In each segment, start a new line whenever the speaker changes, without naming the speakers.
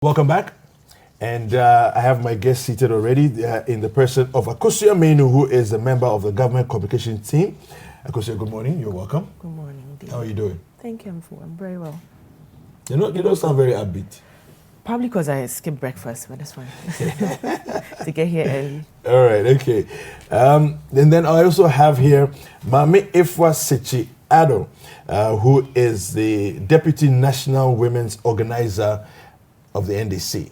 Welcome back. And I have my guest seated already in the person of Akosua Manu, who is a member of the government communication team. Akosua, good morning. You're welcome.
Good morning, dear.
How are you doing?
Thank you, I'm very well.
You don't sound very upbeat.
Probably because I skipped breakfast, but that's fine. To get here early.
All right, okay. And then I also have here Maame Efua Sekyi-Aidoo, who is the Deputy National Women's Organiser of the NDC.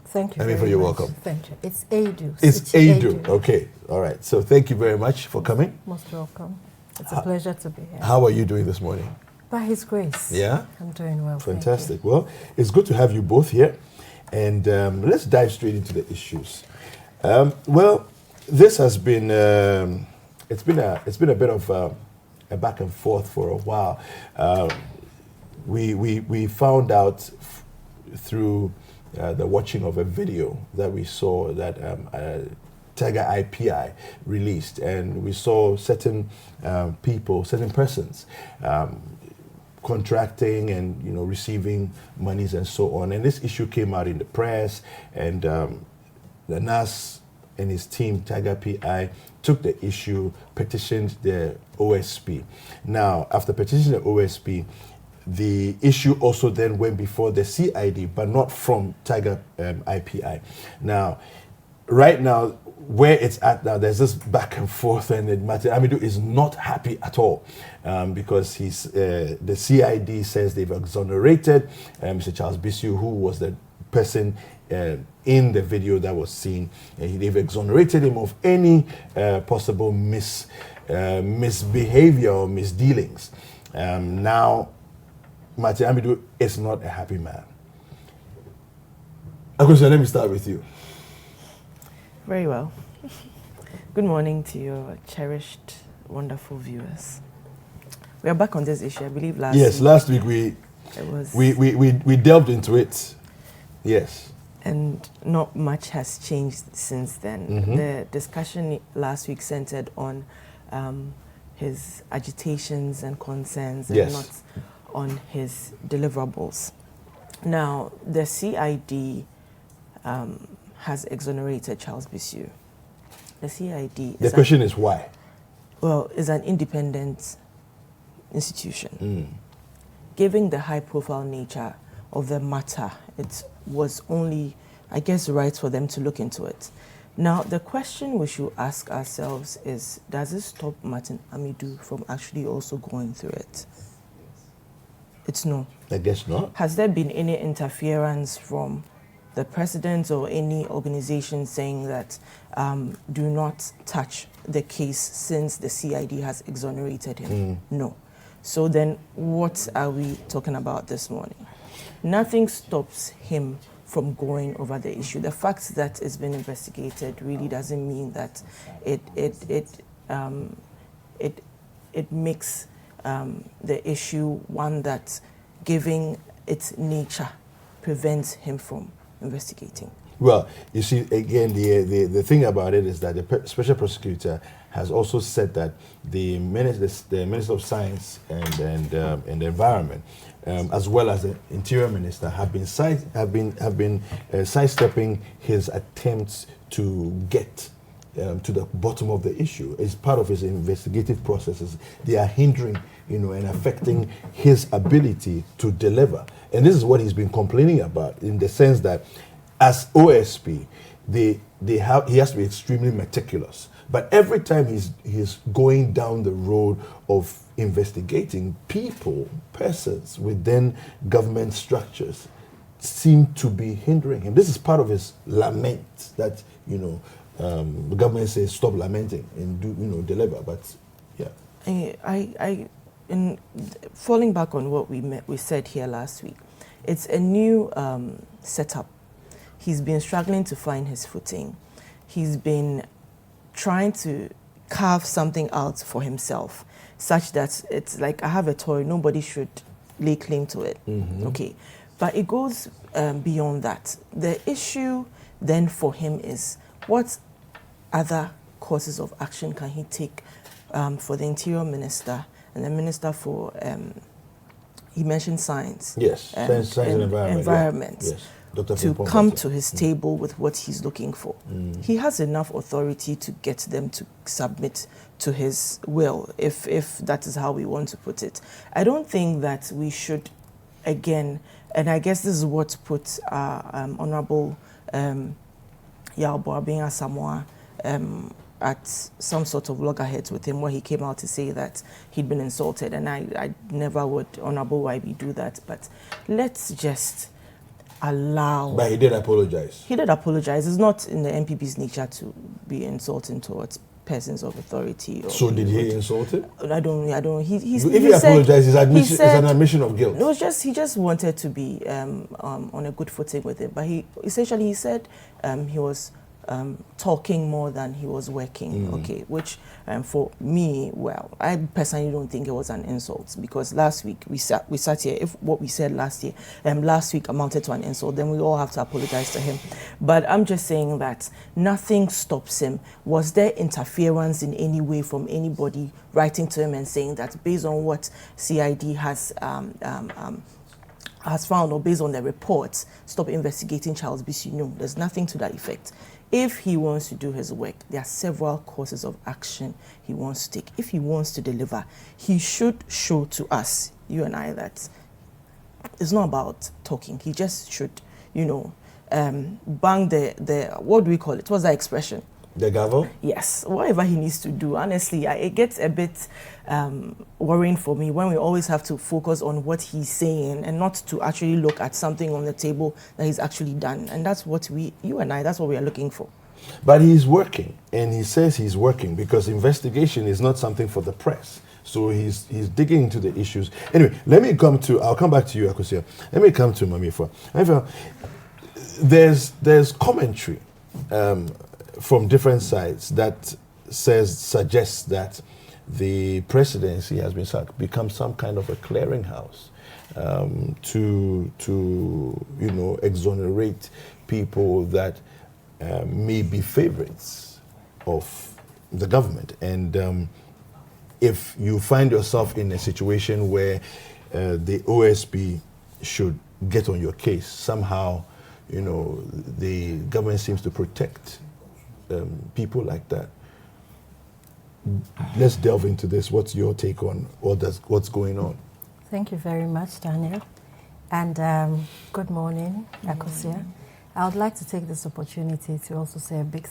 Thank you.
You're welcome.
Thank you. It's Aidoo.
It's Aidoo. Okay. All right. So thank you very much for coming.
Most welcome. It's a pleasure to be here.
How are you doing this morning?
By His grace.
Yeah?
I'm doing well.
Fantastic. Well, it's good to have you both here. And let's dive straight into the issues. Well, this has been, it's been a bit of a back and forth for a while. We found out through the watching of a video that we saw that Tiger IPI released, and we saw certain people, certain persons contracting and receiving monies and so on. And this issue came out in the press, and the NAS and his team, Tiger PI, took the issue, petitioned the OSP. Now, after petitioning the OSP, the issue also then went before the CID, but not from Tiger IPI. Now, right now, where it's at now, there's this back and forth, and Amidu is not happy at all because the CID says they've exonerated Mr. Charles Bissue, who was the person in the video that was seen. They've exonerated him of any possible misbehavior or misdealings. Now, Amidu is not a happy man. Akosua, let me start with you.
Very well. Good morning to your cherished, wonderful viewers. We are back on this issue. I believe
last week we delved into it. Yes.
And not much has changed since then.
Mm-hmm.
The discussion last week centered on his agitations and concerns, and
yes,
not on his deliverables. Now, the CID has exonerated Charles Bissue. The CID.
The question is why?
Well, it's an independent institution.
Mm.
Given the high-profile nature of the matter, it was only, I guess, right for them to look into it. Now, the question we should ask ourselves is, does it stop Martin Amidu from actually also going through it? It's no.
I guess not.
Has there been any interference from the president or any organization saying that do not touch the case since the CID has exonerated him? No. So then what are we talking about this morning? Nothing stops him from going over the issue. The fact that it's been investigated really doesn't mean that it makes the issue one that, giving its nature, prevents him from investigating.
Well, you see, again, the thing about it is that the special prosecutor has also said that the Minister of Science and the Environment, as well as the Interior Minister, have been sidestepping his attempts to get to the bottom of the issue. It's part of his investigative processes. They are hindering, and affecting his ability to deliver. And this is what he's been complaining about, in the sense that as OSP, he has to be extremely meticulous. But every time he's going down the road of investigating persons within government structures seem to be hindering him. This is part of his lament that, the government says stop lamenting and deliver. But yeah.
In falling back on what we said here last week, it's a new setup. He's been struggling to find his footing. He's been trying to carve something out for himself, such that it's like, I have a toy, nobody should lay claim to it. Mm-hmm. Okay, but it goes beyond that. The issue then for him is, what other courses of action can he take for the Interior Minister and the Minister for, he mentioned science.
Yes, science and environment.
Environment.
Yeah. Yes.
to come to his table with what he's looking for. He has enough authority to get them to submit to his will, if that is how we want to put it. I don't think that we should, again, and I guess this is what put Honorable Yalbo Abia Samoa at some sort of loggerheads with him, where he came out to say that he'd been insulted, and I never would, Honorable YB, do that. But let's just allow...
But he did apologize.
He did apologize. It's not in the MPP's nature to be insulting towards persons of authority. Or
so did he insult him?
I don't. If
he apologized, it's an admission of guilt.
It was just, he just wanted to be on a good footing with it. But he said he was talking more than he was working, okay, which for me, well, I personally don't think it was an insult, because last week we sat here, if what we said last week amounted to an insult, then we all have to apologize to him. But I'm just saying that nothing stops him. Was there interference in any way from anybody writing to him and saying that based on what CID has found, or based on the reports, stop investigating Charles Bissue? No, there's nothing to that effect. If he wants to do his work, there are several courses of action he wants to take. If he wants to deliver, he should show to us, you and I, that it's not about talking. He just should, bang the what do we call it? What's that expression?
The gavel?
Yes, whatever he needs to do. Honestly, it gets a bit worrying for me when we always have to focus on what he's saying and not to actually look at something on the table that he's actually done. And that's what you and I, that's what we are looking for.
But he's working, and he says he's working because investigation is not something for the press. So he's digging into the issues. Anyway, I'll come back to you, Akosua. Let me come to Maame Efua. There's commentary from different sides that suggests that the presidency has become some kind of a clearinghouse to exonerate people that may be favorites of the government. And if you find yourself in a situation where the OSP should get on your case, somehow, the government seems to protect people like that. Let's delve into this. What's your take on what's going on?
Thank you very much, Daniel. And good morning, Akosua. I would like to take this opportunity to also say a big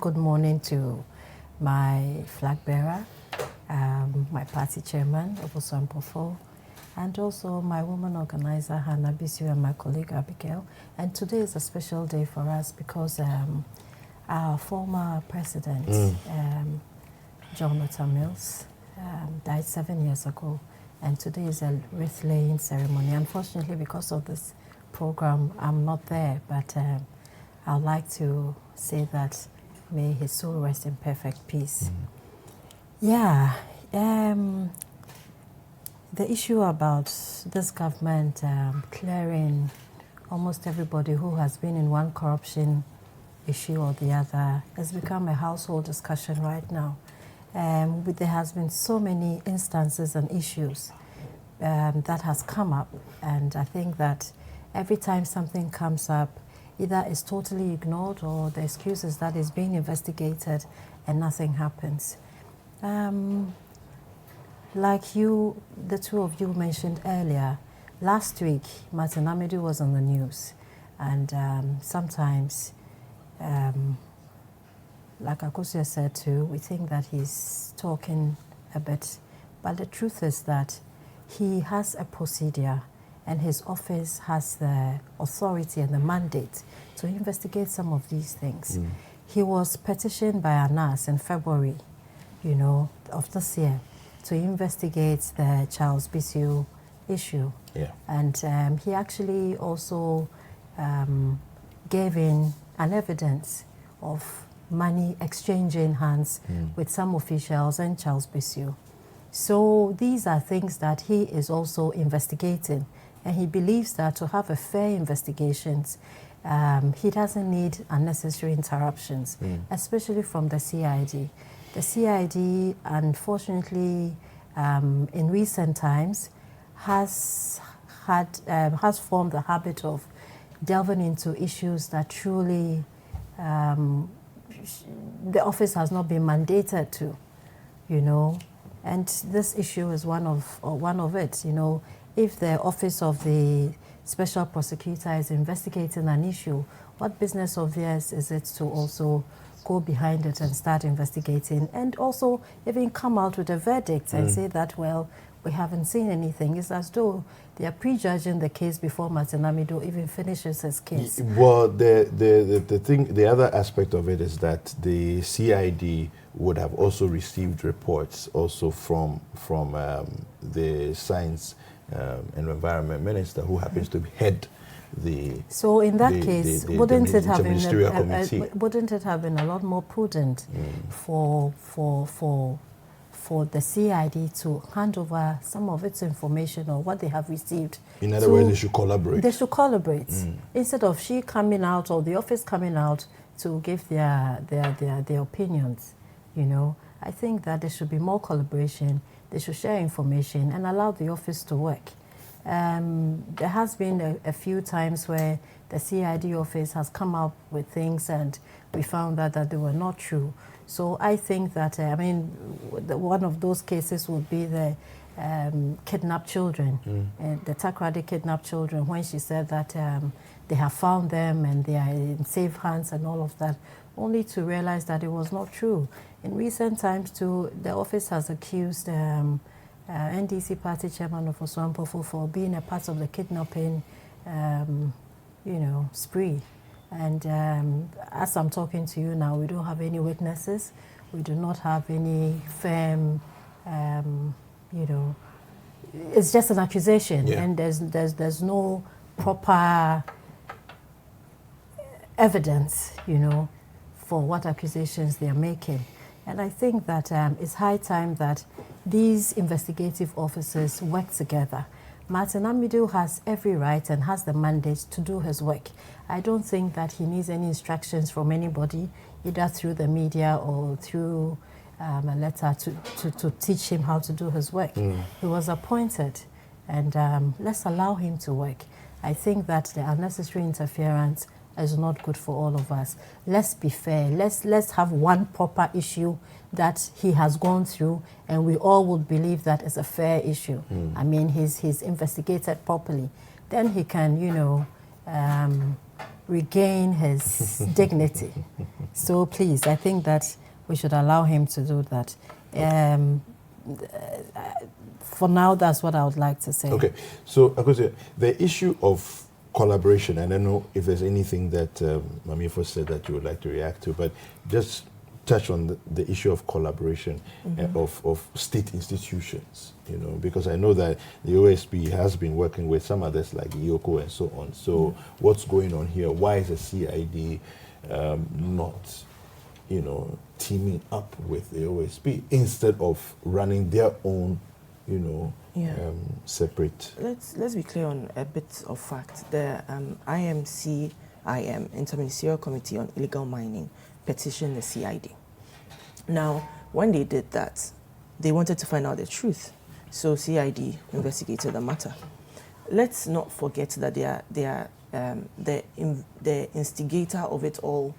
good morning to my flag bearer, my party chairman, Akosua Mpofo, and also my woman organizer, Hannah Bissue, and my colleague, Abigail. And today is a special day for us because our former president, Jonathan Mills, died 7 years ago, and today is a wreath-laying ceremony. Unfortunately, because of this program, I'm not there, but I'd like to say that may his soul rest in perfect peace. Yeah, the issue about this government clearing almost everybody who has been in one corruption issue or the other has become a household discussion right now. There has been so many instances and issues that has come up, and I think that every time something comes up, either it's totally ignored or the excuse is that it's being investigated and nothing happens. Like the two of you mentioned earlier, last week Martin Amidu was on the news, and sometimes like Akosua said too, we think that he's talking a bit, but the truth is that he has a procedure and his office has the authority and the mandate to investigate some of these things. He was petitioned by ANAS in February, of this year to investigate the Charles Bissue issue.
Yeah.
And he actually also gave in an evidence of money exchanging hands with some officials and Charles Bissue. So these are things that he is also investigating, and he believes that to have a fair investigations, he doesn't need unnecessary interruptions, especially from the CID. The CID, unfortunately, in recent times, has formed the habit of delving into issues that truly the office has not been mandated to, you know. And this issue is one of it, you know. If the office of the special prosecutor is investigating an issue, what business of theirs is it to also go behind it and start investigating, and also even come out with a verdict and say that, well, we haven't seen anything? It's as though they are prejudging the case before Martin Amidu even finishes his case.
Well, the other aspect of it is that the CID would have also received reports also from the Science and Environment Minister, who happens to head the.
So in that case, wouldn't it have been a lot more prudent for the CID to hand over some of its information or what they have received?
In other words, they should collaborate.
They should collaborate instead of she coming out or the office coming out to give their opinions. You know, I think that there should be more collaboration. They should share information and allow the office to work. There has been a few times where the CID office has come up with things and we found that they were not true. So I think that, I mean, one of those cases would be the kidnapped children, the Takoradi kidnapped children, when she said that they have found them and they are in safe hands and all of that, only to realize that it was not true. In recent times too, the office has accused NDC party chairman of Oswampofu for being a part of the kidnapping, you know, spree. And as I'm talking to you now, we don't have any witnesses. We do not have any firm, you know, it's just an accusation, and there's no proper evidence, you know, for what accusations they are making. And I think that it's high time that these investigative officers work together. Martin Amidu has every right and has the mandate to do his work. I don't think that he needs any instructions from anybody, either through the media or through a letter to teach him how to do his work. He was appointed, and let's allow him to work. I think that the unnecessary interference is not good for all of us. Let's be fair. Let's have one proper issue that he has gone through, and we all would believe that is a fair issue. I mean, he's investigated properly. Then he can, you know, regain his dignity. So please, I think that we should allow him to do that. For now, that's what I would like to say. Okay.
So, Akosua, the issue of collaboration, and I don't know if there's anything that Maame said that you would like to react to, but just touch on the issue of collaboration of state institutions, you know, because I know that the OSP has been working with some others like Yoko and so on. So what's going on here? Why is the CID not, you know, teaming up with the OSP instead of running their own, you know, separate?
Let's be clear on a bit of fact. The IMCIM, Interministerial Committee on Illegal Mining, petitioned the CID. Now, when they did that, they wanted to find out the truth. So CID investigated the matter. Let's not forget that the instigator of it all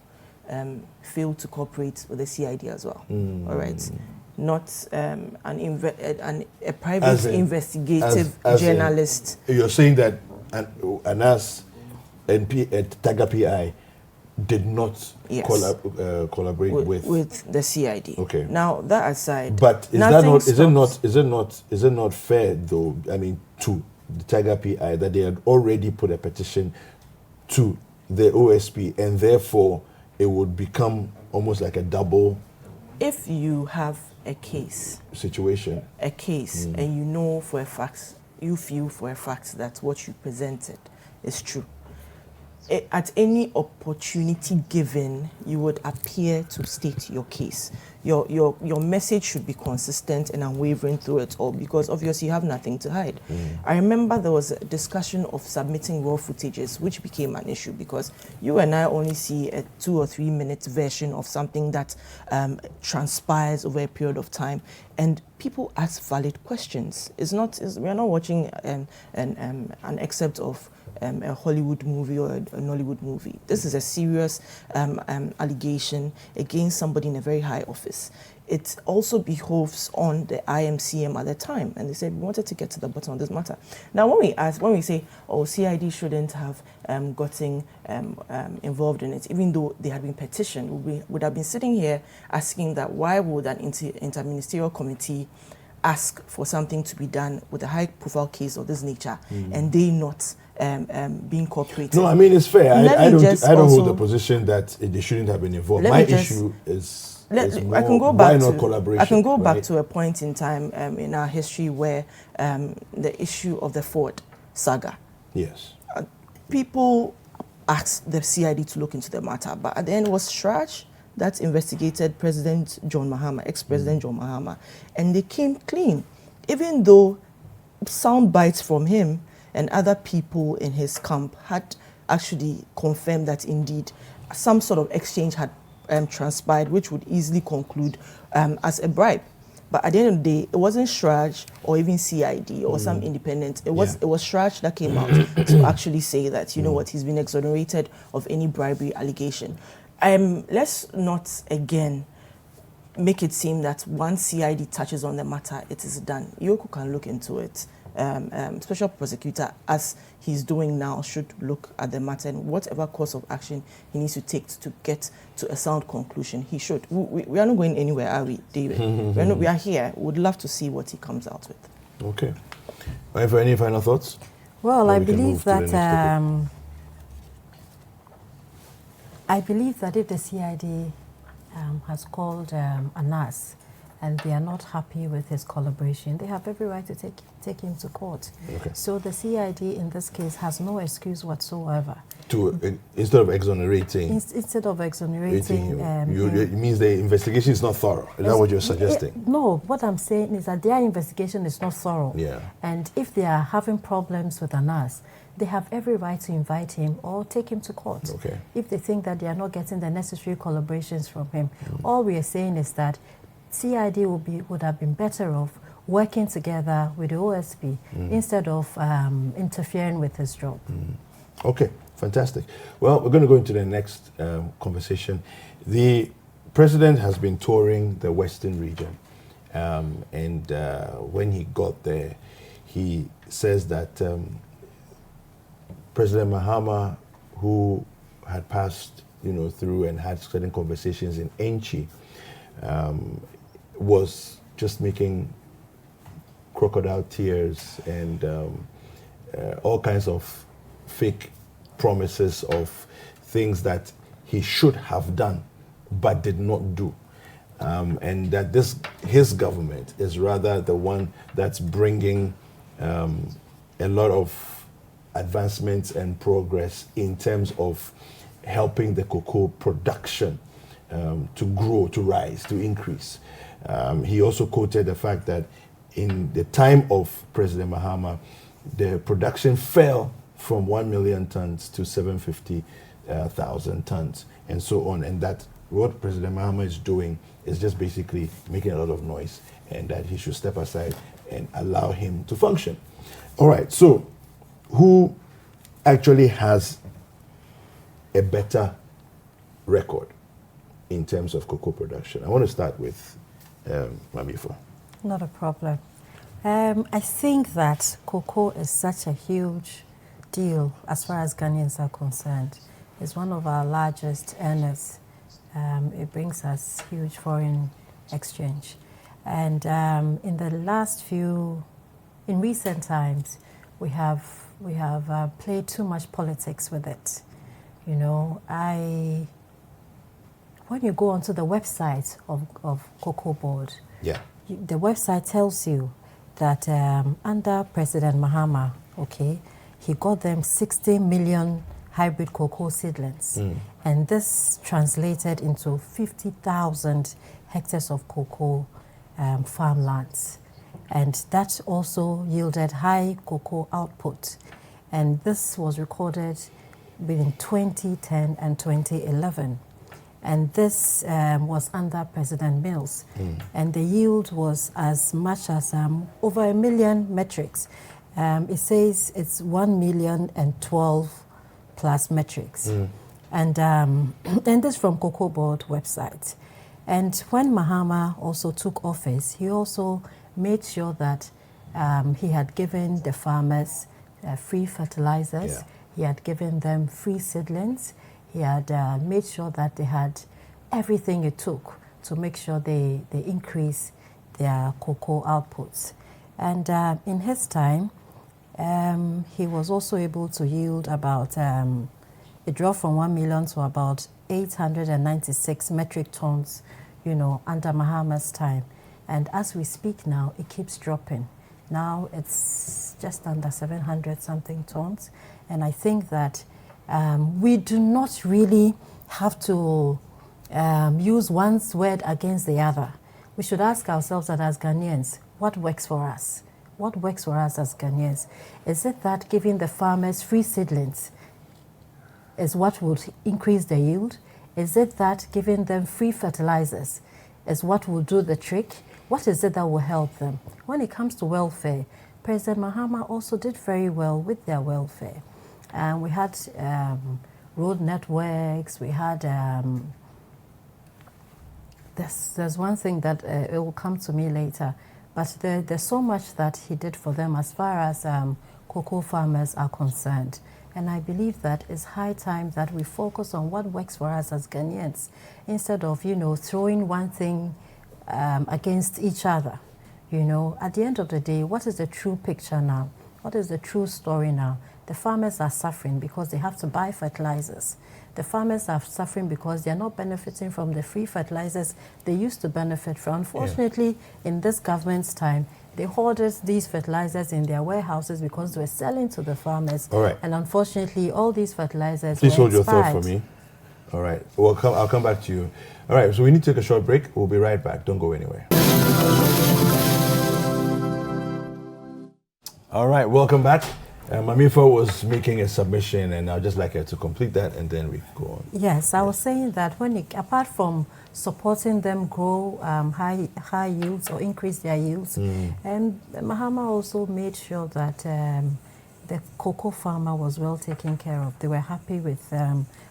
failed to cooperate with the CID as well. All right. Not a private investigative journalist.
You're saying that Anas and Taga PI did not collaborate with
the CID.
Okay.
Now that aside,
but is it not fair though? I mean, to the Taga PI that they had already put a petition to the OSP, and therefore it would become almost like a double.
If you have a case
situation,
and you know for a fact, you feel for a fact that what you presented is true, at any opportunity given, you would appear to state your case. Your message should be consistent and unwavering through it all, because obviously you have nothing to hide. I remember there was a discussion of submitting raw footages, which became an issue because you and I only see a 2 or 3 minute version of something that transpires over a period of time, and people ask valid questions. We are not watching an excerpt of a Hollywood movie or a Nollywood movie. This is a serious allegation against somebody in a very high office. It also behoves on the IMCM at the time, and they said we wanted to get to the bottom of this matter. Now, when we say, oh, CID shouldn't have gotten involved in it, even though they had been petitioned, we would have been sitting here asking that why would an interministerial committee ask for something to be done with a high-profile case of this nature, and they not being cooperative?
No, I mean, it's fair. I don't hold the position that they shouldn't have been involved. My issue is
I can go
back
back to a point in time in our history where the issue of the Ford saga.
Yes.
People asked the CID to look into the matter, but at the end it was Shraj that investigated President John Mahama, ex-President John Mahama, and they came clean, even though sound bites from him and other people in his camp had actually confirmed that indeed some sort of exchange had transpired, which would easily conclude as a bribe. But at the end of the day, it wasn't Shraj or even CID or some independent. It was Shraj that came out to actually say that, you know what, he's been exonerated of any bribery allegation. Let's not again make it seem that once CID touches on the matter, it is done. Yoko can look into it. Special prosecutor, as he's doing now, should look at the matter, and whatever course of action he needs to take to get to a sound conclusion, he should. We are not going anywhere, are we, David? We are here. We would love to see what he comes out with.
Okay. Have any final thoughts?
Well, I believe that if the CID has called Anas and they are not happy with his collaboration, they have every right to take him to court.
Okay.
So the CID in this case has no excuse whatsoever.
Instead of exonerating?
Instead of exonerating...
it means the investigation is not thorough. Is that what you're suggesting?
No, what I'm saying is that their investigation is not thorough.
Yeah.
And if they are having problems with Anas, they have every right to invite him or take him to court.
Okay.
If they think that they are not getting the necessary collaborations from him. All we are saying is that CID would have been better off working together with the OSP instead of interfering with his job.
Okay, fantastic. Well, we're going to go into the next conversation. The president has been touring the Western region, and when he got there, he says that President Mahama, who had passed, through and had certain conversations in Enchi, was just making crocodile tears and all kinds of fake promises of things that he should have done but did not do. And that his government is rather the one that's bringing a lot of advancements and progress in terms of helping the cocoa production to grow, to rise, to increase. He also quoted the fact that in the time of President Mahama, the production fell from 1 million tons to 750,000 tons and so on. And that what President Mahama is doing is just basically making a lot of noise, and that he should step aside and allow him to function. All right, so who actually has a better record in terms of cocoa production? I want to start with Maame.
Not a problem. I think that cocoa is such a huge deal as far as Ghanaians are concerned. It's one of our largest earners. It brings us huge foreign exchange. And in recent times, we have played too much politics with it. When you go onto the website of Cocoa Board, the website tells you that under President Mahama, he got them 60 million hybrid cocoa seedlings. And this translated into 50,000 hectares of cocoa farmlands. And that also yielded high cocoa output. And this was recorded between 2010 and 2011. And this was under President Mills. And the yield was as much as over 1 million metrics. It says it's 1,012,000 plus metrics. And this from Cocoa Board website. And when Mahama also took office, he also made sure that he had given the farmers free fertilizers.
Yeah.
He had given them free seedlings. He had made sure that they had everything it took to make sure they increase their cocoa outputs. And in his time, he was also able to yield about, it dropped from 1 million to about 896 metric tons, you know, under Mahama's time. And as we speak now, it keeps dropping. Now it's just under 700 something tons. And I think that we do not really have to use one's word against the other. We should ask ourselves that as Ghanaians, what works for us? What works for us as Ghanaians? Is it that giving the farmers free seedlings is what would increase the yield? Is it that giving them free fertilizers is what will do the trick? What is it that will help them? When it comes to welfare, President Mahama also did very well with their welfare. We had road networks, we had, there's one thing that it will come to me later, but there's so much that he did for them as far as cocoa farmers are concerned. And I believe that it's high time that we focus on what works for us as Ghanaians instead of, you know, throwing one thing against each other. You know, at the end of the day, what is the true picture now? What is the true story now? The farmers are suffering because they have to buy fertilizers. The farmers are suffering because they're not benefiting from the free fertilizers they used to benefit from. Unfortunately, in this government's time, they hoarded these fertilizers in their warehouses because they were selling to the farmers.
All right.
And unfortunately, all these fertilizers
Please
were
hold your
expired.
thought for me. All right. I'll come back to you. All right. So we need to take a short break. We'll be right back. Don't go anywhere. All right. Welcome back. Efua was making a submission, and I'd just like her to complete that, and then we go on.
Yes, I was saying that apart from supporting them grow high yields or increase their yields, and Mahama also made sure that the cocoa farmer was well taken care of. They were happy with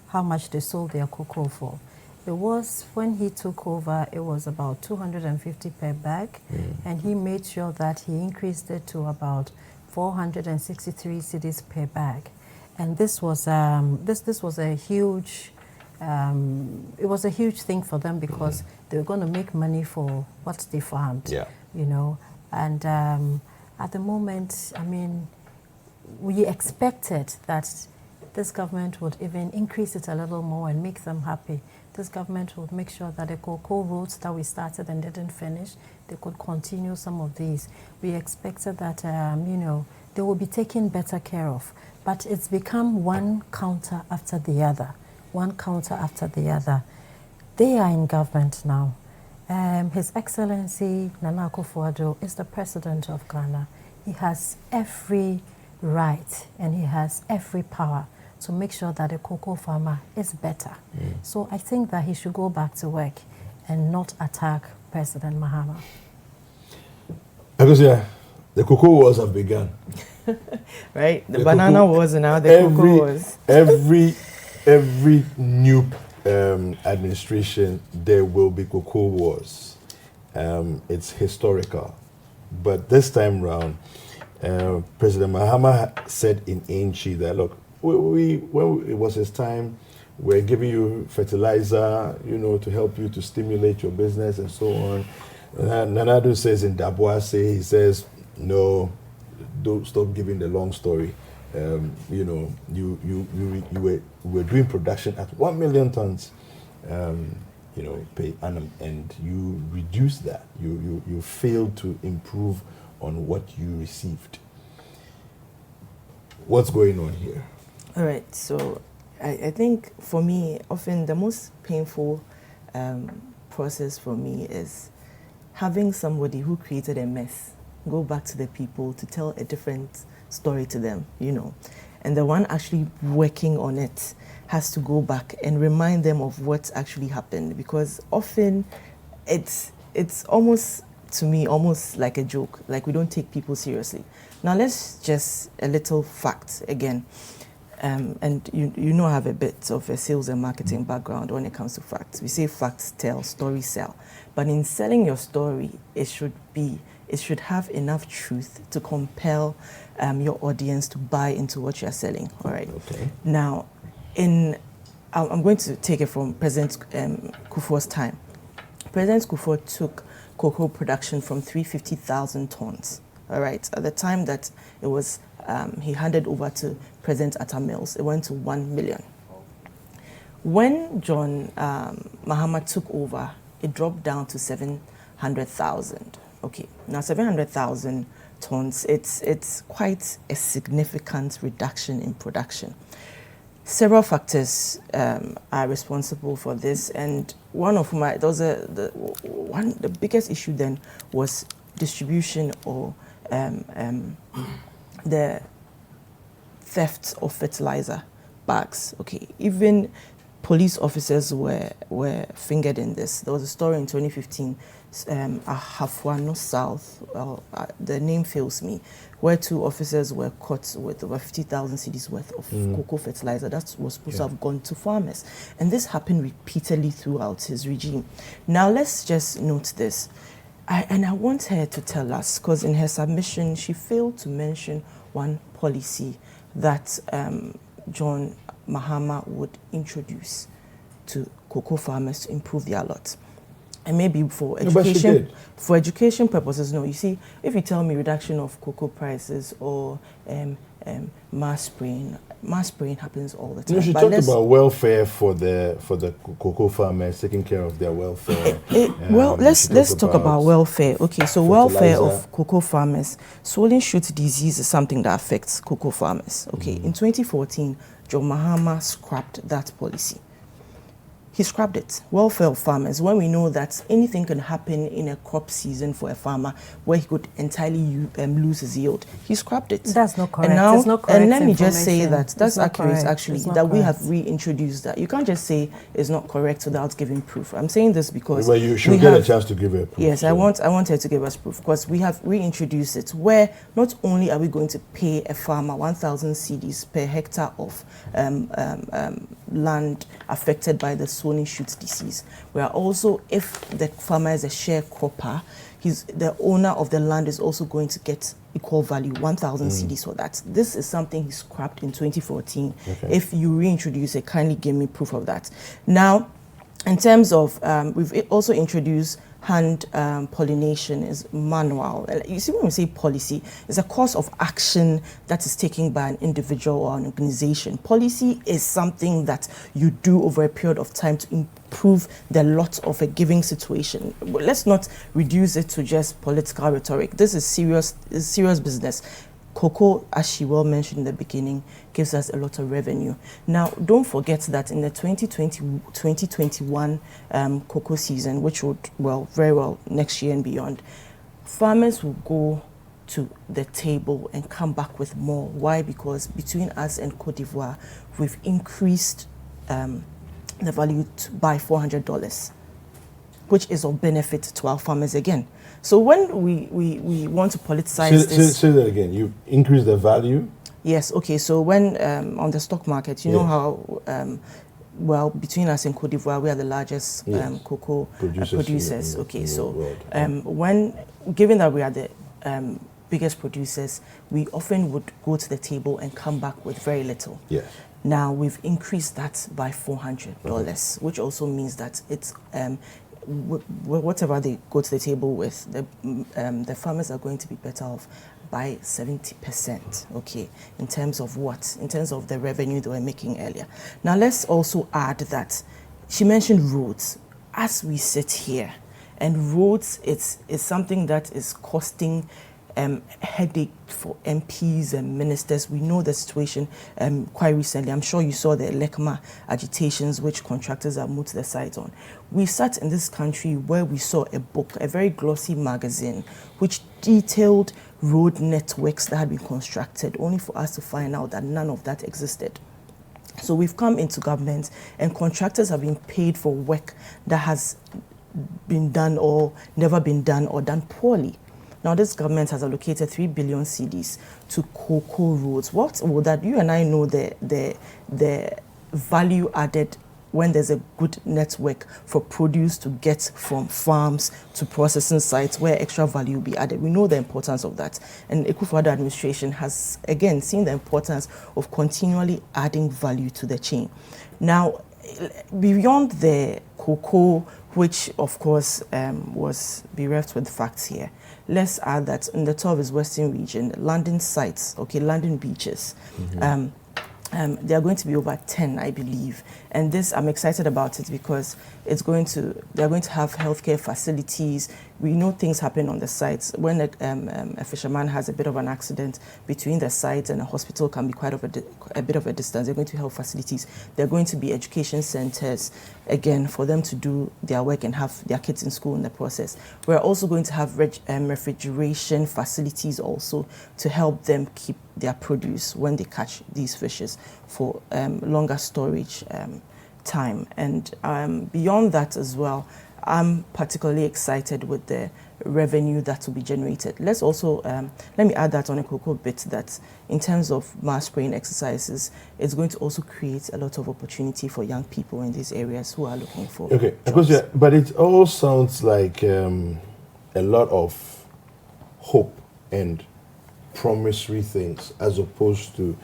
how much they sold their cocoa for. It was, when he took over, it was about 250 per bag, and he made sure that he increased it to about 463 cedis per bag. And this was this was a huge it was a huge thing for them because they were going to make money for what they farmed.
Yeah.
You know, and at the moment, I mean, we expected that this government would even increase it a little more and make them happy. This government would make sure that the cocoa roads that we started and didn't finish, they could continue some of these. We expected that, you know, they will be taken better care of. But it's become one counter after the other, one counter after the other. They are in government now. His Excellency Nana Akufo Addo is the president of Ghana. He has every right and he has every power to make sure that the cocoa farmer is better. So I think that he should go back to work and not attack President Mahama.
Akosua, the cocoa wars have begun.
Right? The banana wars and now the cocoa wars.
Every new administration, there will be cocoa wars. It's historical. But this time round, President Mahama said in Ainchi that, look, when it was his time, we're giving you fertilizer, you know, to help you to stimulate your business and so on. Nanadu says in Daboase, he says, no, don't stop giving the long story. You know, you were doing production at 1 million tons, you know, per annum, and you reduced that. You failed to improve on what you received. What's going on here?
All right, so I think for me, often the most painful process for me is having somebody who created a mess go back to the people to tell a different story to them, you know. And the one actually working on it has to go back and remind them of what actually happened, because often it's almost to me, almost like a joke, like we don't take people seriously. Now let's just a little fact again. And you know I have a bit of a sales and marketing background when it comes to facts. We say facts tell, stories sell. But in selling your story, it should have enough truth to compel your audience to buy into what you're selling, all right?
Okay.
Now, I'm going to take it from President Kufuor's time. President Kufuor took cocoa production from 350,000 tons, all right? At the time that it was, he handed over to President Atta Mills, it went to 1 million. When John Mahama took over, it dropped down to 700,000. Okay, now 700,000 tons, it's quite a significant reduction in production. Several factors are responsible for this, and one of my, the biggest issue then was distribution or the theft of fertilizer bags. Okay, even police officers were fingered in this. There was a story in 2015, Efua, no South, the name fails me, where 2 officers were caught with over 50,000 cedis worth of cocoa fertilizer that was supposed to have gone to farmers. And this happened repeatedly throughout his regime. Now let's just note this. I want her to tell us, because in her submission, she failed to mention one policy that John Mahama would introduce to cocoa farmers to improve their lot. And maybe for education purposes, no. You see, if you tell me reduction of cocoa prices or mass spraying happens all the time.
You should talk about welfare for the cocoa farmers, taking care of their welfare.
Well, let's talk about welfare. Okay, so welfare of cocoa farmers. Swollen shoot disease is something that affects cocoa farmers. Okay, in 2014, John Mahama scrapped that policy. He scrapped it. Welfare of farmers, when we know that anything can happen in a crop season for a farmer where he could entirely lose his yield, he scrapped it.
That's not correct.
And now,
it's not correct
and let me just say that that's accurate,
correct.
actually, that we have reintroduced that. You can't just say it's not correct without giving proof. I'm saying this because
well, you should get a chance to give her proof.
Yes, so. I want her to give us proof, because we have reintroduced it where not only are we going to pay a farmer 1,000 cedis per hectare of land affected by the swollen shoot disease. We are also, if the farmer is a sharecropper, the owner of the land is also going to get equal value, 1,000 cedis for that. This is something he scrapped in 2014. Okay. If you reintroduce it, kindly give me proof of that. Now, in terms of, we've also introduced hand pollination is manual. You see, when we say policy, it's a course of action that is taken by an individual or an organization. Policy is something that you do over a period of time to improve the lot of a given situation. But let's not reduce it to just political rhetoric. This is serious business. Cocoa, as she well mentioned in the beginning, gives us a lot of revenue. Now, don't forget that in the 2020-2021 cocoa season, which would, very well next year and beyond, farmers will go to the table and come back with more. Why? Because between us and Cote d'Ivoire, we've increased the value by $400, which is of benefit to our farmers again. So when we want to politicize this...
Say that again. You increase the value?
Yes, okay. So when on the stock market, you know how, between us and Cote d'Ivoire, we are the largest cocoa producers. Okay, so given that we are the biggest producers, we often would go to the table and come back with very little.
Yeah.
Now we've increased that by $400, which also means that it's... whatever they go to the table with, the farmers are going to be better off by 70%, okay, in terms of what? In terms of the revenue they were making earlier. Now, let's also add that she mentioned roads. As we sit here, and roads, it's something that is costing headache for MPs and ministers. We know the situation quite recently. I'm sure you saw the Lekma agitations which contractors have moved to the site on. We sat in this country where we saw a book, a very glossy magazine, which detailed road networks that had been constructed, only for us to find out that none of that existed. So we've come into government and contractors have been paid for work that has been done or never been done or done poorly. Now, this government has allocated 3 billion cedis to cocoa roads. What will that? You and I know the value added when there's a good network for produce to get from farms to processing sites where extra value will be added. We know the importance of that. And Akufo Addo administration has, again, seen the importance of continually adding value to the chain. Now, beyond the cocoa, which of course was bereft with facts here, let's add that in the Torres Western region, landing sites, landing beaches, there are going to be over 10, I believe. And this, I'm excited about it because they're going to have healthcare facilities. We know things happen on the sites. When a fisherman has a bit of an accident, between the site and a hospital can be quite a bit of a distance. They're going to be health facilities. They're going to be education centers, again, for them to do their work and have their kids in school in the process. We're also going to have refrigeration facilities also to help them keep their produce when they catch these fishes for longer storage time. And beyond that as well, I'm particularly excited with the revenue that will be generated. Let's also, let me add that on a cocoa bit, that in terms of mass spraying exercises, it's going to also create a lot of opportunity for young people in these areas who are looking for jobs.
But it all sounds like a lot of hope and promissory things as opposed to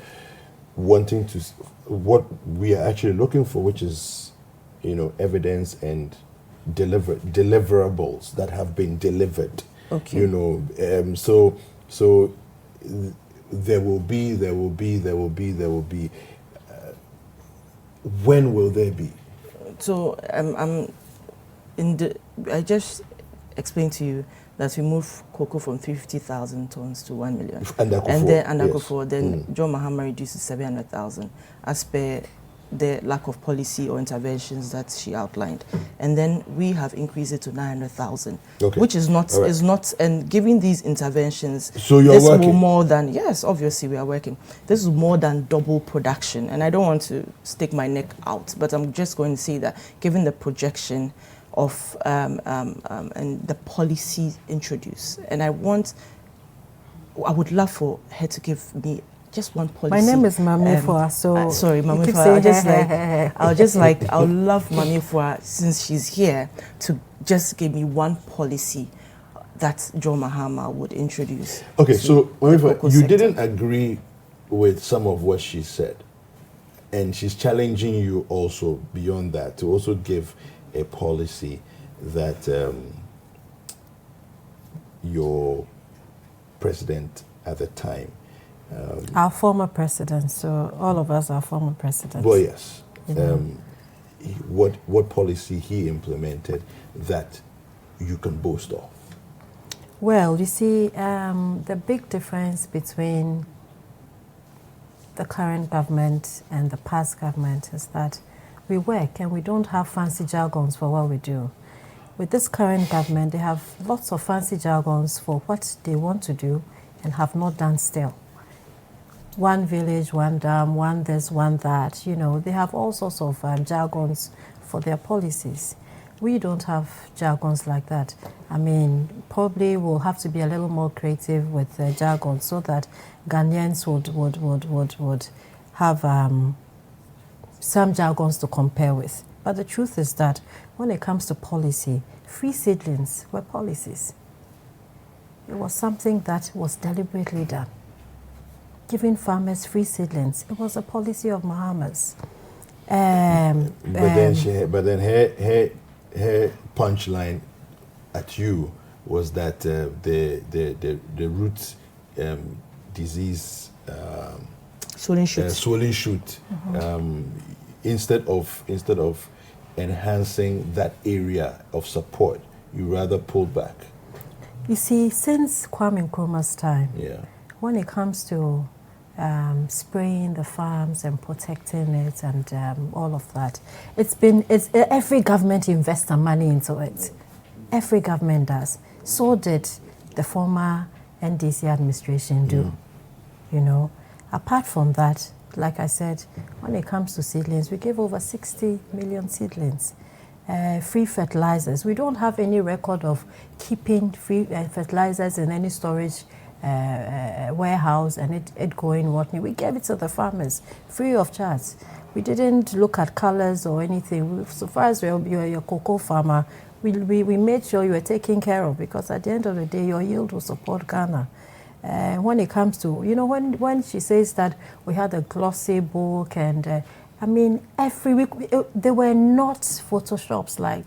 wanting to what we are actually looking for, which is, evidence and deliverables that have been delivered.
Okay.
So there will be. When will there be?
So I just explained to you that we move cocoa from 350,000 tons to 1 million. And then John Mahama reduces 700,000 as per the lack of policy or interventions that she outlined. And then we have increased it to 900,000, which is not, and giving these interventions,
so you're
this
working?
will more than, yes, obviously we are working. This is more than double production. And I don't want to stick my neck out, but I'm just going to say that given the projection of and the policy introduced, and I would love for her to give me just one policy.
My name is Maame Efua, so
sorry, Maame Efua. I would love Maame Efua, since she's here, to just give me one policy that John Mahama would introduce.
Okay, so Maame Efua, you
sector.
didn't agree with some of what she said, and she's challenging you also beyond that to also give a policy that your president at the time,
our former president, so all of us are former presidents.
Well, yes. What policy he implemented that you can boast of?
Well, you see, the big difference between the current government and the past government is that we work and we don't have fancy jargons for what we do. With this current government, they have lots of fancy jargons for what they want to do and have not done still. One village, one dam, one this, one that. They have all sorts of jargons for their policies. We don't have jargons like that. I mean, probably we'll have to be a little more creative with jargon so that Ghanaians would have some jargons to compare with. But the truth is that when it comes to policy, free seedlings were policies. It was something that was deliberately done. Giving farmers free seedlings, it was a policy of Mahama's.
But then her punchline at you was that the root disease
Swollen
shoot. Instead of enhancing that area of support, you rather pulled back.
You see, since Kwame Nkrumah's time, when it comes to spraying the farms and protecting it and all of that, it's every government invests some money into it. Every government does. So did the former NDC administration do. Apart from that, like I said, when it comes to seedlings, we gave over 60 million seedlings. free fertilizers. We don't have any record of keeping free fertilizers in any storage warehouse and it going what. We gave it to the farmers free of charge. We didn't look at colors or anything. So far as you're a cocoa farmer, we made sure you were taken care of, because at the end of the day, your yield will support Ghana. When it comes to, you know, when she says that we had a glossy book and I mean, every week, they were not photoshops like,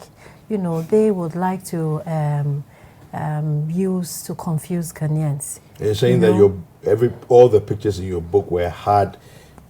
you know, they would like to use to confuse Ghanaians.
You're saying that all the pictures in your book were hard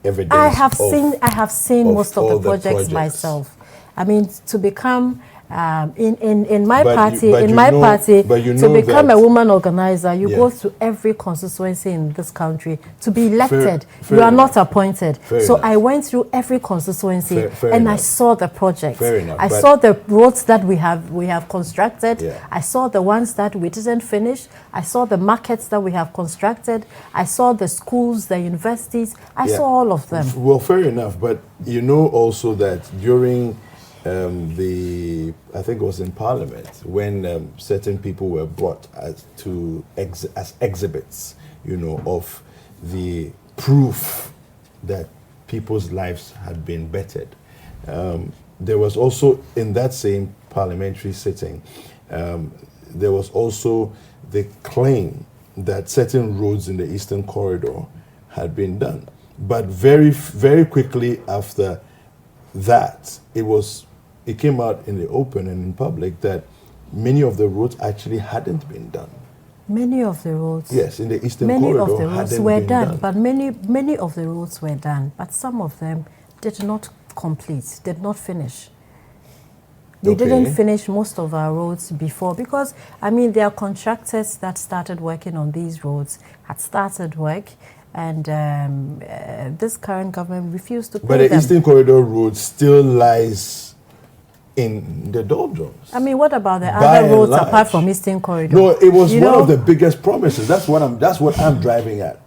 evidence.
I have seen most of the projects myself. I mean, to become in my party, to become a woman organizer, you go to every constituency in this country to be elected. You are not appointed. So I went through every constituency and I saw the projects. I saw the roads that we have constructed. I saw the ones that we didn't finish. I saw the markets that we have constructed. I saw the schools, the universities. I saw all of them.
Well, fair enough. But you know also that during I think it was in Parliament when certain people were brought as exhibits, you know, of the proof that people's lives had been bettered. There was also, in that same parliamentary sitting, there was also the claim that certain roads in the Eastern Corridor had been done. But very, very quickly after that, it came out in the open and in public that many of the roads actually hadn't been done.
Many of the roads?
Yes, in the Eastern Corridor
many of the roads were done, but many of the roads were done, but some of them did not complete, did not finish. We didn't finish most of our roads before, because, I mean, there are contractors that started working on these roads, had started work, and this current government refused to pay them.
But the Eastern Corridor road still lies in the doldrums.
I mean, what about the other roads apart from Eastern Corridor?
No, it was one of the biggest promises. That's what I'm driving at.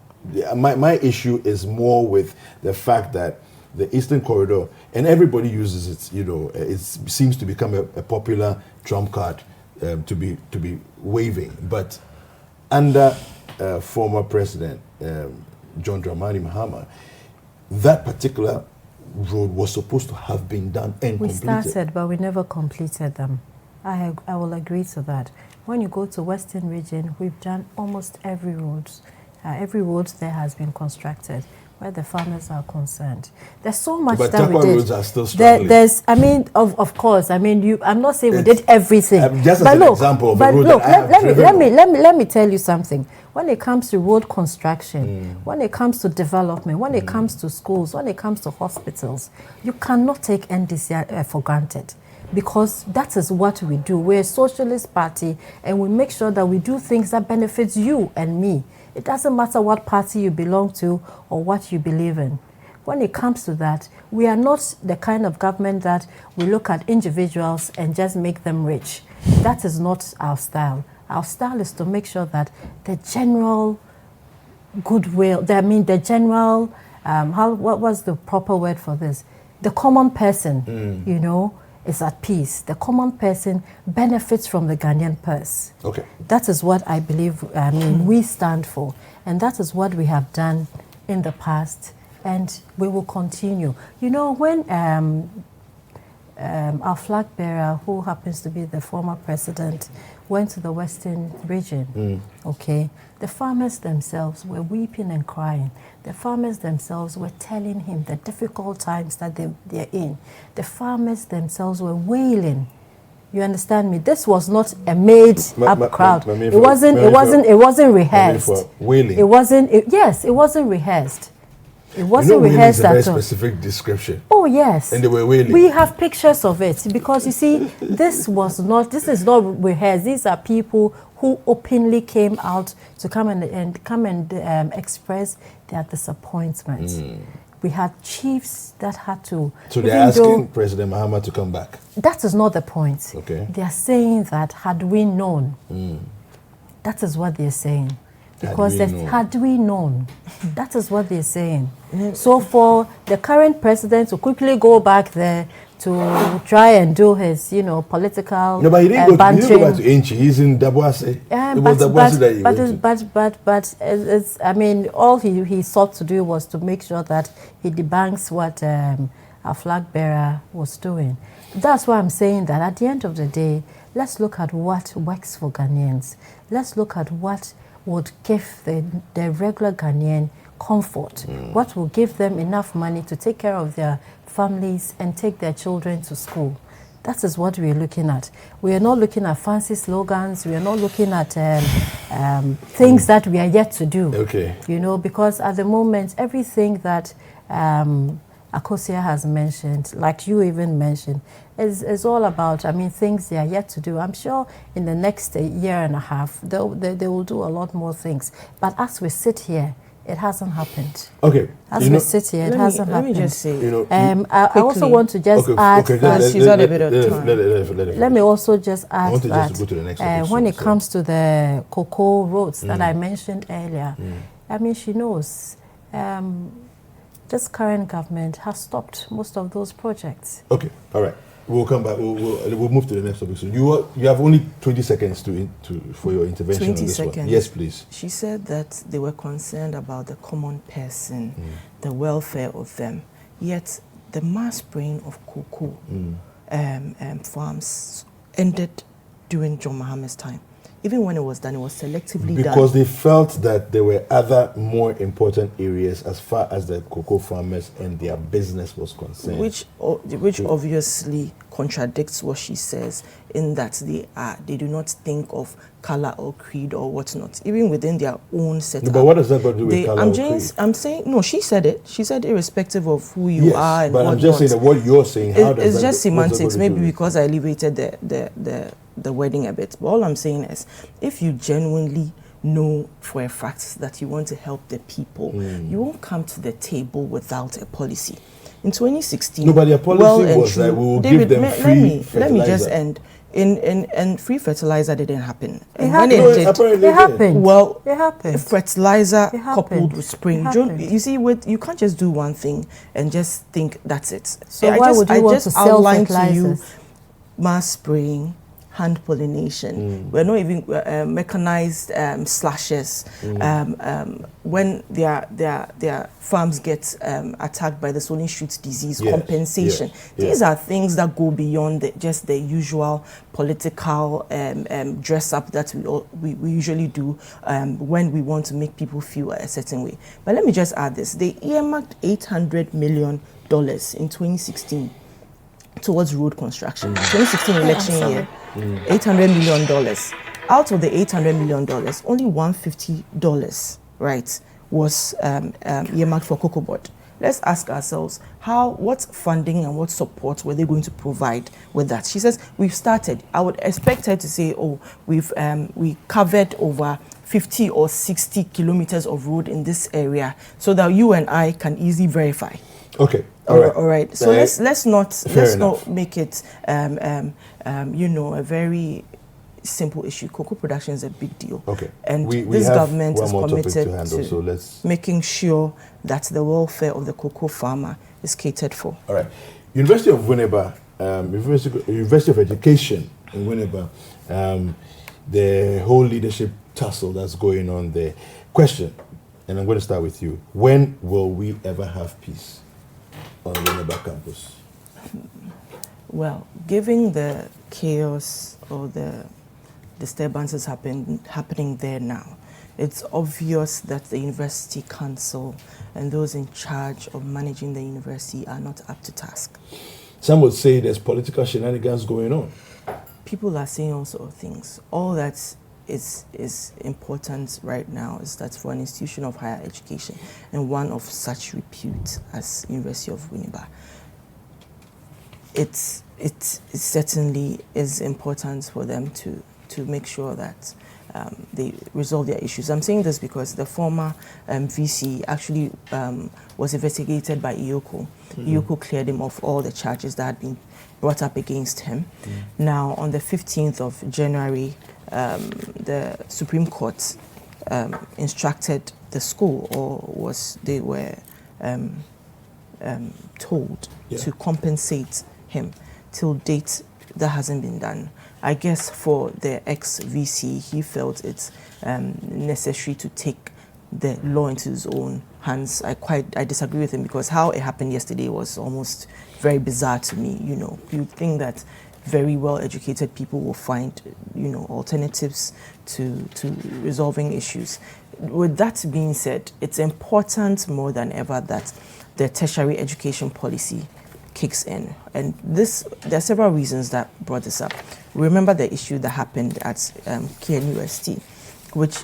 My issue is more with the fact that the Eastern Corridor, and everybody uses it, you know, it seems to become a popular trump card to be waving. But under former President John Dramani Mahama, that particular road was supposed to have been done and completed.
We started, but we never completed them. I will agree to that. When you go to Western region, we've done almost every road. Every road there has been constructed where the farmers are concerned. There's so much that we did. Roads are still struggling. There's, I mean, of course, I mean, I'm not saying we did everything.
Just as an example of a road
let me tell you something. When it comes to road construction, when it comes to development, when it comes to schools, when it comes to hospitals, you cannot take NDC for granted, because that is what we do. We're a socialist party, and we make sure that we do things that benefits you and me. It doesn't matter what party you belong to or what you believe in. When it comes to that, we are not the kind of government that we look at individuals and just make them rich. That is not our style. Our style is to make sure that the general goodwill, the general, what was the proper word for this? The common person, you know, is at peace. The common person benefits from the Ghanaian purse. Okay. That is what I believe, we stand for. And that is what we have done in the past, and we will continue. You know, when our flag bearer, who happens to be the former president, went to the Western region, okay, the farmers themselves were weeping and crying. The farmers themselves were telling him the difficult times that they're in. The farmers themselves were wailing. You understand me? This was not a made-up crowd. It wasn't rehearsed.
Wailing.
It wasn't rehearsed. It wasn't rehearsed at all.
It's a very specific description.
Oh yes.
And they were wailing.
We have pictures of it, because you see, this is not rehearsed. These are people who openly came out to come and express their disappointment. We had chiefs that had to.
So they're asking President Mahama to come back.
That is not the point.
Okay.
They are saying that had we known. That is what they're saying. Because had we known, that is what they're saying. So for the current president to quickly go back there to try and do his, you know, political
No, but he didn't,
bantering.
he didn't go back to Inchi. He's in Dabuase. It was Dabuase that he went to.
But it's, I mean, all he sought to do was to make sure that he debunks what our flag bearer was doing. That's why I'm saying that at the end of the day, let's look at what works for Ghanaians. Let's look at what would give the regular Ghanaian comfort, what will give them enough money to take care of their families and take their children to school. That is what we are looking at. We are not looking at fancy slogans. We are not looking at things that we are yet to do.
Okay.
You know, because at the moment, everything that Akosua has mentioned, like you even mentioned, is all about, I mean, things they are yet to do. I'm sure in the next year and a half, they will do a lot more things. But as we sit here, it hasn't happened.
Okay.
As we sit here, it hasn't happened.
Let me just say,
You know,
I also want to just add that.
she's had a bit of time.
Let me also just add
want to
that
just go to the next episode,
when it
so.
comes to the cocoa roads that I mentioned earlier, I mean, she knows this current government has stopped most of those projects.
Okay, all right. We'll come back. We'll move to the next topic. So you have only 20 seconds for your intervention
20
on this
seconds.
one. Yes, please.
She said that they were concerned about the common person, the welfare of them. Yet the mass spraying of cocoa farms ended during John Mahama's time. Even when it was done, it was selectively done.
Because they felt that there were other more important areas as far as the cocoa farmers and their business was concerned.
Which obviously contradicts what she says, in that they do not think of color or creed or whatnot, even within their own setup.
No, but what does that got to do with color or creed?
I'm saying, no, she said it. She said irrespective of who you are and
but
what
I'm just saying that what you're saying, how does
it's
that
just semantics,
what's that got to
maybe
do with
because I elevated the wording a bit. But all I'm saying is, if you genuinely know for a fact that you want to help the people, you won't come to the table without a policy. In 2016,
No, but their policy was that we will give them free fertilizer.
Let me just end. And free fertilizer didn't happen. And
happened.
when it did,
It happened.
well,
It happened.
fertilizer
It happened.
coupled with spraying.
It happened.
You see, you can't just do one thing and just think that's it.
So why would you want to sell
outlined to you
fertilizers?
mass spraying, hand pollination. We're not even mechanized slashes. When their farms get attacked by the swollen shoot disease, compensation. These are things that go beyond just the usual political dress up that we usually do when we want to make people feel a certain way. But let me just add this: they earmarked $800 million in 2016 towards road construction. 2016 election year, $800 million. Out of the $800 million, only $150, right, was earmarked for cocoa board. Let's ask ourselves, what funding and what support were they going to provide with that? She says, we've started. I would expect her to say, we covered over 50 or 60 kilometers of road in this area, so that you and I can easily verify.
Okay.
All right. So let's not make it a very simple issue. Cocoa production is a big deal.
Okay.
And
we
this
have
government is
one more topic
committed
to handle, so let's
making sure that the welfare of the cocoa farmer is catered for.
All right. University of Winneba, University of Education in Winneba, the whole leadership tussle that's going on there. Question, and I'm going to start with you. When will we ever have peace on Winneba campus?
Well, given the chaos or the disturbances happening there now, it's obvious that the university council and those in charge of managing the university are not up to task.
Some would say there's political shenanigans going on.
People are saying all sorts of things. All that is important right now is that for an institution of higher education and one of such repute as University of Winneba, it certainly is important for them to make sure that they resolve their issues. I'm saying this because the former VC actually was investigated by IOCO. IOCO cleared him of all the charges that had been brought up against him. Now, on the 15th of January, the Supreme Court instructed the school, they were told to compensate him. Till date, that hasn't been done. I guess for the ex-VC, he felt it's necessary to take the law into his own hands. I disagree with him, because how it happened yesterday was almost very bizarre to me. You know, you'd think that very well-educated people will find, you know, alternatives to resolving issues. With that being said, it's important more than ever that the tertiary education policy kicks in. And there are several reasons that brought this up. Remember the issue that happened at KNUST, which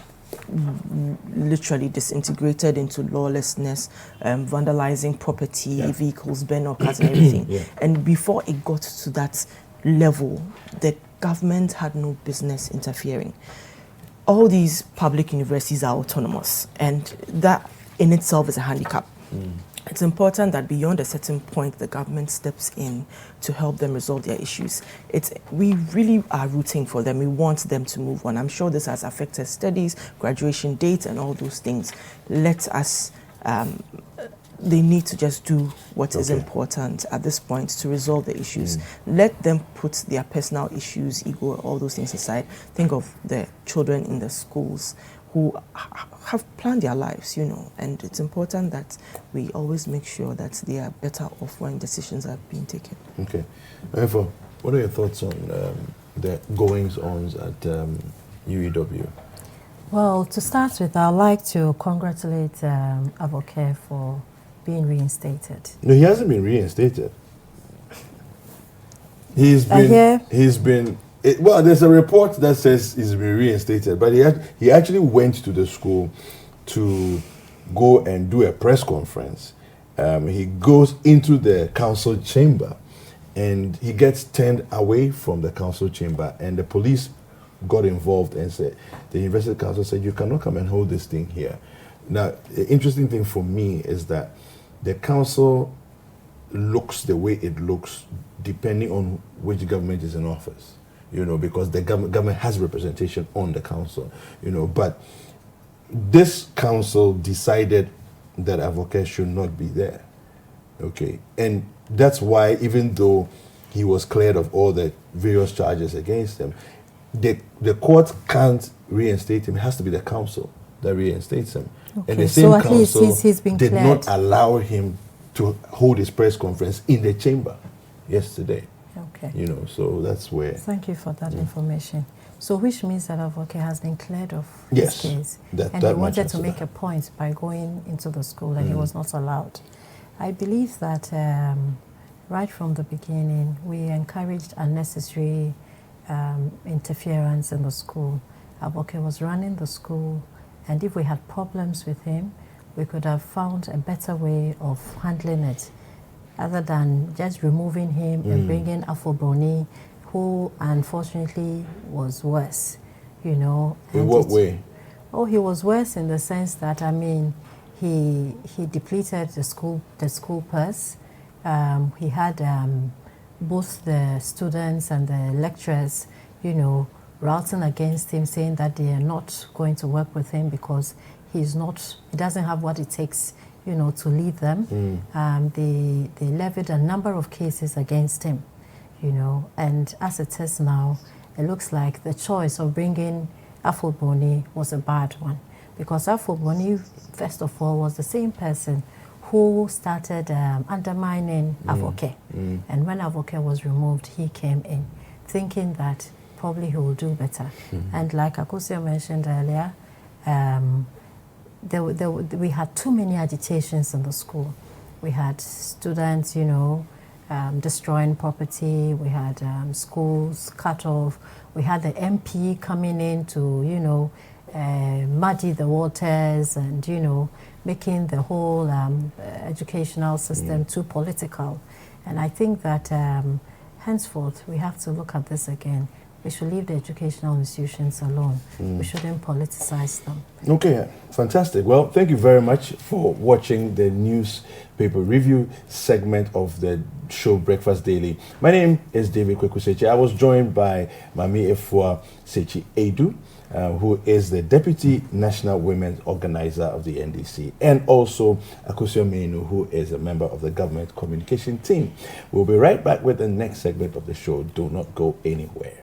literally disintegrated into lawlessness, vandalizing property, vehicles, burning or cars and everything. And before it got to that level, the government had no business interfering. All these public universities are autonomous, and that in itself is a handicap. It's important that beyond a certain point, the government steps in to help them resolve their issues. We really are rooting for them. We want them to move on. I'm sure this has affected studies, graduation dates, and all those things. Let us, they need to just do what is important at this point to resolve the issues. Let them put their personal issues, ego, all those things aside. Think of the children in the schools who have planned their lives, you know, and it's important that we always make sure that they are better off when decisions are being taken. Okay.
Efua, what are your thoughts on the goings-ons at UEW?
Well, to start with, I'd like to congratulate Avoke for being reinstated.
No, he hasn't been reinstated. He's been well, there's a report that says he's been reinstated, but he actually went to the school to go and do a press conference. He goes into the council chamber, and he gets turned away from the council chamber, and the police got involved and said, the University Council said, you cannot come and hold this thing here. Now, the interesting thing for me is that the council looks the way it looks depending on which government is in office. You know, because the government has representation on the council, you know, but this council decided that Avoke should not be there, okay? And that's why, even though he was cleared of all the various charges against him, the court can't reinstate him. It has to be the council that reinstates him.
Okay.
And the same
so at
council
least he's been
did
cleared.
not allow him to hold his press conference in the chamber yesterday.
Okay.
You know, so that's where.
Thank you for that information. So, which means that Avoke has been cleared of this case, and he wanted to make a point by going into the school, and he was not allowed. I believe that right from the beginning, we encouraged unnecessary interference in the school. Avoke was running the school, and if we had problems with him, we could have found a better way of handling it, other than just removing him and bringing Afoboni, who unfortunately was worse, you know.
In what way?
Oh, he was worse in the sense that, I mean, he depleted the school purse. He had both the students and the lecturers, you know, routing against him, saying that they are not going to work with him because he doesn't have what it takes, you know, to lead them. They levied a number of cases against him, you know, and as it is now, it looks like the choice of bringing Afoboni was a bad one, because Afoboni, first of all, was the same person who started undermining Avoke. And when Avoke was removed, he came in thinking that probably he will do better. And like Akosua mentioned earlier, we had too many agitations in the school. We had students, you know, destroying property. We had schools cut off. We had the MP coming in to, you know, muddy the waters and, you know, making the whole educational system too political. And I think that henceforth we have to look at this again. we should leave the educational institutions alone. We shouldn't politicize them.
Okay, fantastic. Well, thank you very much for watching the newspaper review segment of the show Breakfast Daily. My name is David Kwekusechi. I was joined by Maame Efua Sekyi-Aidoo, who is the Deputy National Women's Organizer of the NDC, and also Akosua Manu, who is a member of the government communication team. We'll be right back with the next segment of the show. Do not go anywhere.